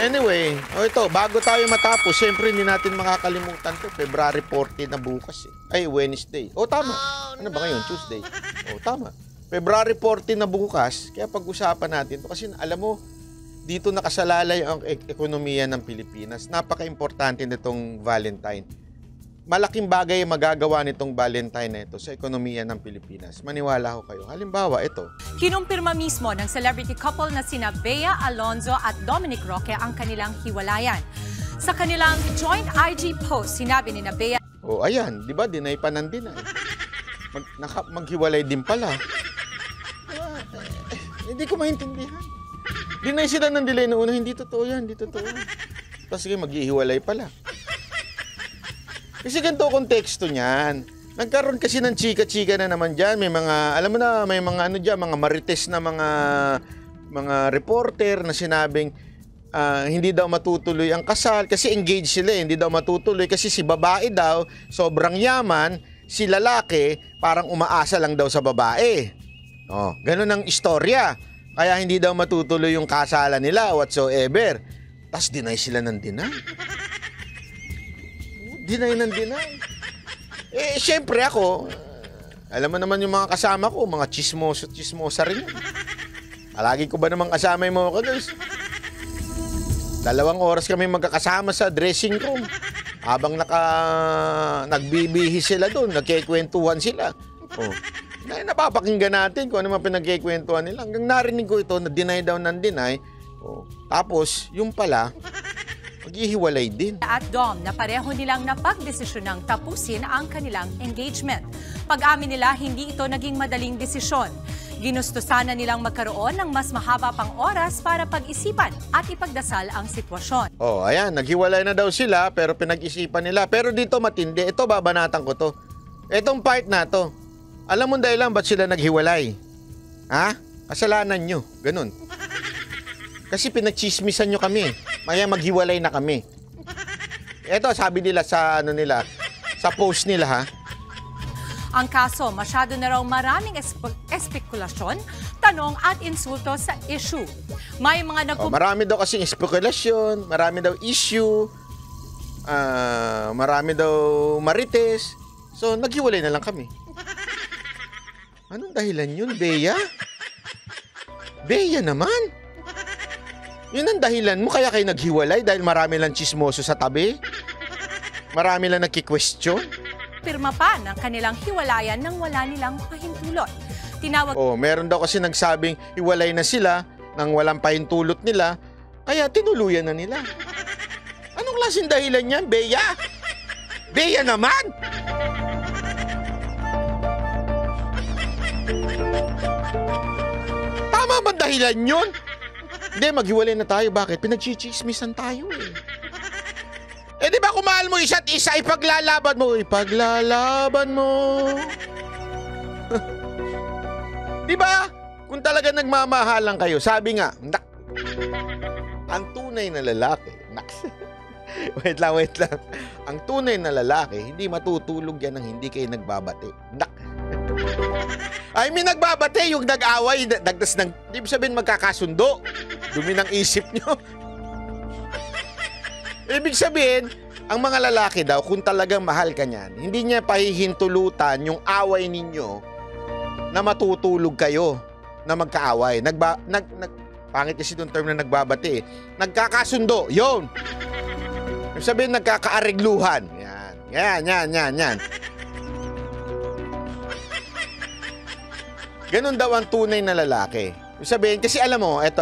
Anyway, ito, bago tayo matapos, siyempre hindi natin makakalimutan to. February 14 na bukas eh. Ay, Wednesday. Tama. Ano ba ngayon? Tuesday. Tama. February 14 na bukas, kaya pag-usapan natin to. Kasi alam mo, dito nakasalalay ang ekonomiya ng Pilipinas. Napaka-importante nitong Valentine. Malaking bagay ang magagawa nitong Valentine na ito sa ekonomiya ng Pilipinas. Maniwala ko kayo. Halimbawa, ito. Kinumpirma mismo ng celebrity couple na sina Bea Alonzo at Dominic Roque ang kanilang hiwalayan. Sa kanilang joint IG post, sinabi ni Bea... Ayan. Di ba? Dinay pa ng dinay. Maghiwalay din pala. Hindi ko maintindihan. Dinay sila ng delay na una. Hindi totoo yan. Hindi totoo. Tapos sige, maghihiwalay pala. Kasi ganito konteksto niyan. Nagkaroon kasi ng chika-chika na naman dyan. May mga, alam mo na, may mga ano dyan, mga marites na mga reporter na sinabing hindi daw matutuloy ang kasal. Kasi engaged sila hindi daw matutuloy. Kasi si babae daw, sobrang yaman. Si lalaki, parang umaasa lang daw sa babae. Ganun ang istorya. Kaya hindi daw matutuloy yung kasalan nila whatsoever. Tapos deny sila ng deny. Deny ng deny. Siyempre ako, alam mo naman yung mga kasama ko, mga chismosa rin yun. Palagi ko ba naman kasama yung mga guys? 2 oras kami magkakasama sa dressing room. Habang nagbibihis sila doon, nagkikwentuhan sila. Napapakinggan natin kung ano man pinagkikwentuhan nila. Hanggang narinig ko ito, na deny daw ng deny. Tapos, yung pala, maghihiwalay din. At Dom na pareho nilang napagdesisyonang tapusin ang kanilang engagement. Pag-amin nila, hindi ito naging madaling desisyon. Ginusto sana nilang magkaroon ng mas mahaba pang oras para pag-isipan at ipagdasal ang sitwasyon. Ayan, naghiwalay na daw sila pero pinag-isipan nila. Pero dito matindi. Ito, babanatan ko to. Itong part na to. Alam mo dahilan ba't sila naghiwalay? Kasalanan nyo. Ganun. Kasi pinagchismisan nyo kami. Maya maghiwalay na kami. Ito, sabi nila sa sa post nila ha. Ang kaso, masyado na raw maraming espekulasyon, tanong at insulto sa issue. May mga marami daw kasing espekulasyon, marami daw issue, marami daw marites. So, naghiwalay na lang kami. Anong dahilan yun, Bea? Bea naman. Yun ang dahilan mo kaya kayo naghiwalay dahil marami lang chismoso sa tabi? Marami lang nagki-question? Pirma pa ng kanilang hiwalayan nang wala nilang pahintulot. Tinawag... meron daw kasi nagsabing hiwalay na sila nang walang pahintulot nila, kaya tinuluyan na nila. Anong klaseng dahilan yan, Bea? Bea naman! Tama ba dahilan yun? Hindi, maghiwalay na tayo. Bakit? Pinagchichismisan tayo eh. Di ba kung mahal mo isa't isa, ipaglalaban mo. Ipaglalaban mo. Di ba? Kung talaga nagmamahalan kayo, sabi nga, ang tunay na lalaki, wait lang. Ang tunay na lalaki, hindi matutulog yan ng hindi kayo nagbabate. I mean, nagbabate, yung nag-away, dagdas ng, di sabihin magkakasundo. Dumi ng isip nyo. Ibig sabihin, ang mga lalaki daw, kung talagang mahal ka niyan, hindi niya pahihintulutan yung away ninyo na matutulog kayo na magkaaway. Pangit kasi yung term na nagbabate. Nagkakasundo, yun. Ibig sabihin, nagkakaarigluhan. Yan. Ganun daw ang tunay na lalaki. Sabihin, kasi alam mo, ito.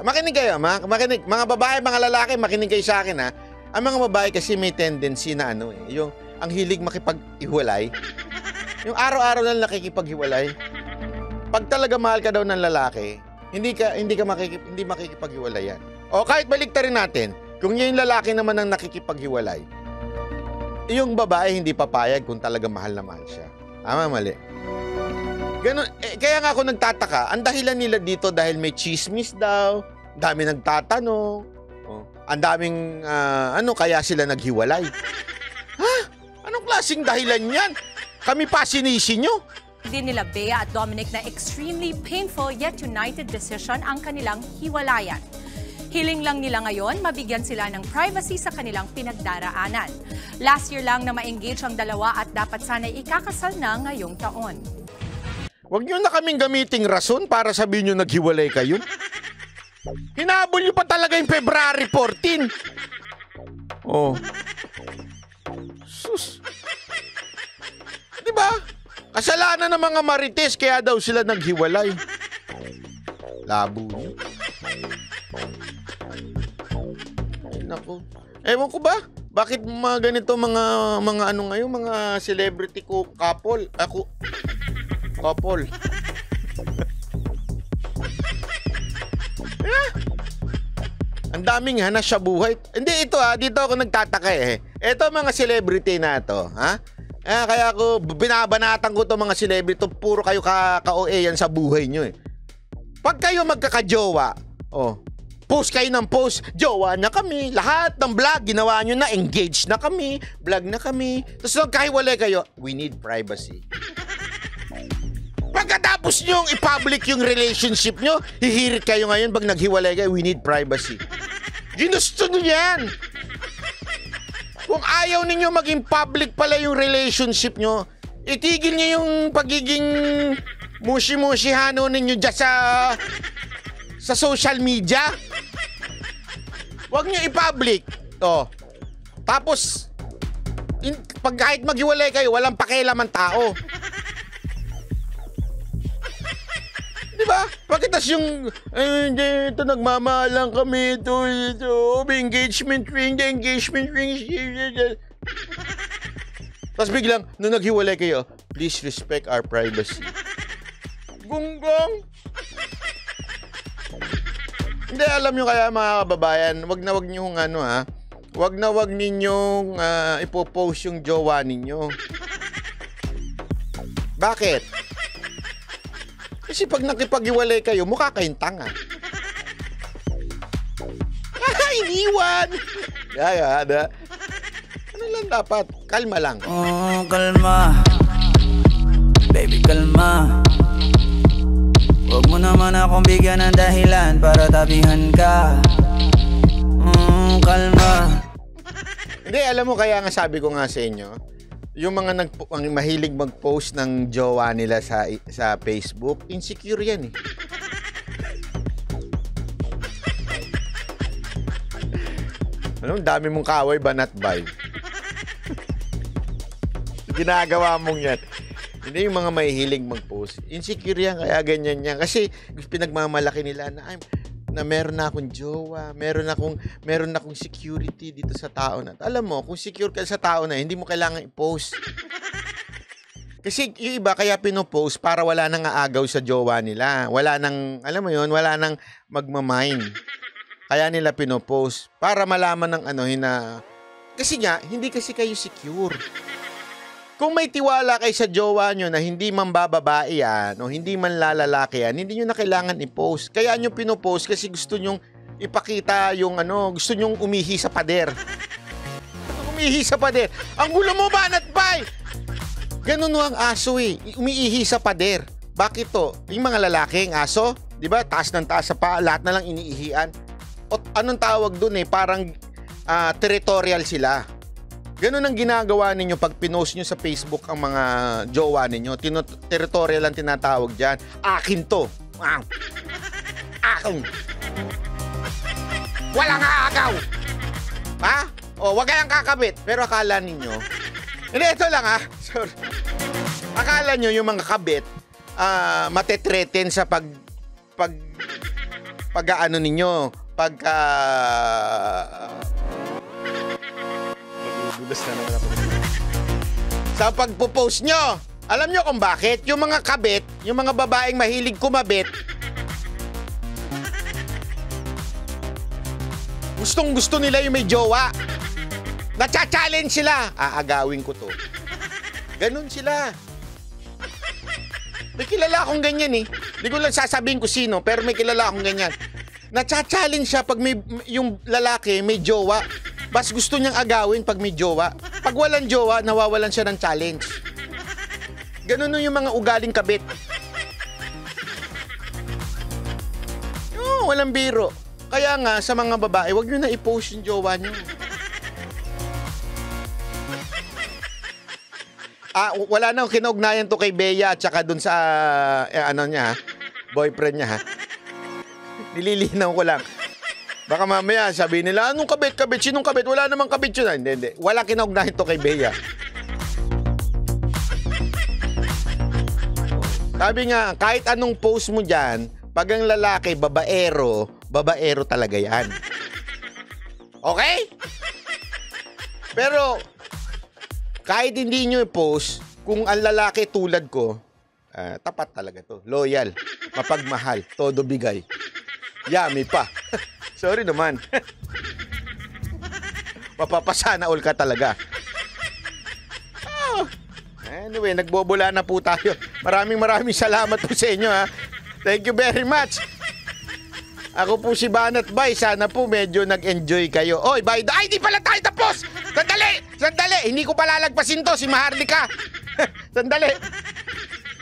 Makinig kayo, makinig. Mga babae, mga lalaki, makinig kayo sa akin, ha. Ang mga babae kasi may tendency na yung ang hilig makipag-iwalay. Yung araw-araw na nakikipag-iwalay. Pag talaga mahal ka daw ng lalaki, hindi makikipag-iwalay yan. O kahit baliktarin natin, kung yung lalaki naman ang nakikipag-iwalay, yung babae hindi papayag kung talaga mahal na mahal siya. Tama, mali. Ganun, kaya nga ako nagtataka, ang dahilan nila dito dahil may chismis daw, dami nagtatanong, ang daming, kaya sila naghiwalay. Ha? Anong klaseng dahilan yan? Kami pa sinisi nyo? Din nila Bea at Dominic na extremely painful yet united decision ang kanilang hiwalayan. Hiling lang nila ngayon mabigyan sila ng privacy sa kanilang pinagdaraanan. Last year lang na ma-engage ang dalawa at dapat sana'y ikakasal na ngayong taon. Huwag nyo na kaming gamiting rason para sabihin nyo naghiwalay kayo. Hinabol nyo pa talaga yung February 14. Oh. Sus. Diba? Kasalanan ng mga marites kaya daw sila naghiwalay. Labo nyo. Ay, naku. Ewan ko ba? Bakit mga ganito mga ano ngayon, mga celebrity couple? Couple. Ang daming hanas sa buhay. Hindi, ito dito ako nagtataka eh. Ito mga celebrity na to, ha? Kaya ako, binabanatan ko to mga celebrity, puro kayo ka-OA yan sa buhay nyo eh. Pag kayo magkakajowa, post kayo ng post, jowa na kami, lahat ng vlog, ginawa nyo na, engaged na kami, vlog na kami, tapos nagkahiwalay kayo, we need privacy. Pagkatapos nyo i-public yung relationship nyo, hihirit kayo ngayon pag naghiwalay kayo, we need privacy. Ginusto nyo yan. Kung ayaw ninyo maging public pala yung relationship nyo, itigil nyo yung pagiging mushi-mushihano ninyo dyan sa social media. Huwag nyo i-public. Tapos, pag kahit maghiwalay kayo, walang pakialam ang tao. Diba? Pakitas yung, ito nagmamahalan kami, ito, engagement ring. Tapos biglang, nung naghiwalay kayo, please respect our privacy. Gunggong! Hindi, alam nyo kaya mga kababayan, wag nyo wag ninyong ipopost yung jowa ninyo. Bakit? Kasi pag nakipag-iwalay kayo, mukha kayong tanga. Iniwan! Ano lang dapat? Kalma lang. Kalma. Baby, kalma. Huwag mo naman akong bigyan ng dahilan para tabihan ka. Kalma. Hindi, alam mo kaya nga sabi ko nga sa inyo, yung mga ang mahilig mag-post ng jowa nila sa Facebook, insecure yan eh. Ano, dami mong kaway, banat bay. Ginagawa mong yan. Hindi yung mga mahihilig mag-post. Insecure yan, kaya ganyan yan. Kasi pinagmamalaki nila na meron na akong jowa, meron akong security dito sa tao na. Alam mo, kung secure ka sa tao na, hindi mo kailangan i-post. Kasi yung iba kaya pinopost para wala nang aagaw sa jowa nila. Wala nang, alam mo yun, wala nang magmamine. Kaya nila pinopost para malaman ng kasi nga, hindi kasi kayo secure. Kung may tiwala kayo sa jowa nyo na hindi man bababae yan o hindi man lalaki yan, hindi nyo na kailangan i-post. Kaya nyo pinopost kasi gusto nyong ipakita yung gusto nyong umihi sa pader. Umihi sa pader. Ang gulo mo, banat bay! Ganun ang aso eh. Umiihi sa pader. Bakit to? Yung mga lalaking aso, di ba? Taas ng taas sa paa, lahat na lang iniihian. O anong tawag dun eh? Parang territorial sila. Ganun ang ginagawa ninyo pag pinost nyo sa Facebook ang mga jowa ninyo. Territorial ang tinatawag dyan. Akin to. Akin. Walang aagaw. Ha? Wag kayang kakabit. Pero akala ninyo, hindi, ito lang sorry. Akala nyo yung mga kabit, matetreten sa pag-ano ninyo, magugulas na naman ako. Sa pagpo-post nyo, alam nyo kung bakit? Yung mga kabit, yung mga babaeng mahilig kumabit, gustong-gusto nila yung may jowa. Nacha-challenge sila. Aagawin ko to. Ganun sila. May kilala akong ganyan eh. Hindi ko lang sasabihin ko sino, pero may kilala akong ganyan. Nacha-challenge siya pag yung lalaki may jowa. Bas gusto niyang agawin pag may jowa. Pag walang jowa, nawawalan siya ng challenge. Ganun yung mga ugaling kabit. Walang biro. Kaya nga, sa mga babae, wag nyo na i-post yung jowa nyo. Wala nang kinaugnayan to kay Bea at saka dun sa, ano niya, boyfriend niya, ha? Nililinaw ko lang. Baka mamaya sabihin nila, anong kabit? Sinong kabit? Wala namang kabit yun. Hindi. Wala kinaugnayan to kay Bea. Sabi nga, kahit anong post mo dyan, pag ang lalaki, babaero talaga yan. Okay? Pero, kahit hindi nyo i-post, kung ang lalaki tulad ko, tapat talaga to. Loyal, mapagmahal, todo bigay. Yummy pa. Sorry naman. Mapapasana all ka talaga. Anyway, nagbobula na po tayo. Maraming salamat po sa inyo, ha. Thank you very much. Ako po si Banat Bay. Sana po medyo nag-enjoy kayo. Oy, by the... Ay, di pala tayo tapos! Sandali! Hindi ko palalagpasin to, si Maharlika. Sandali.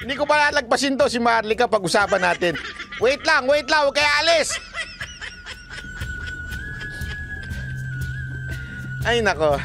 Hindi ko palalagpasin to, si Maharlika. Pag-usapan natin. Wait lang. Huwag kayo alis. Ay, nako.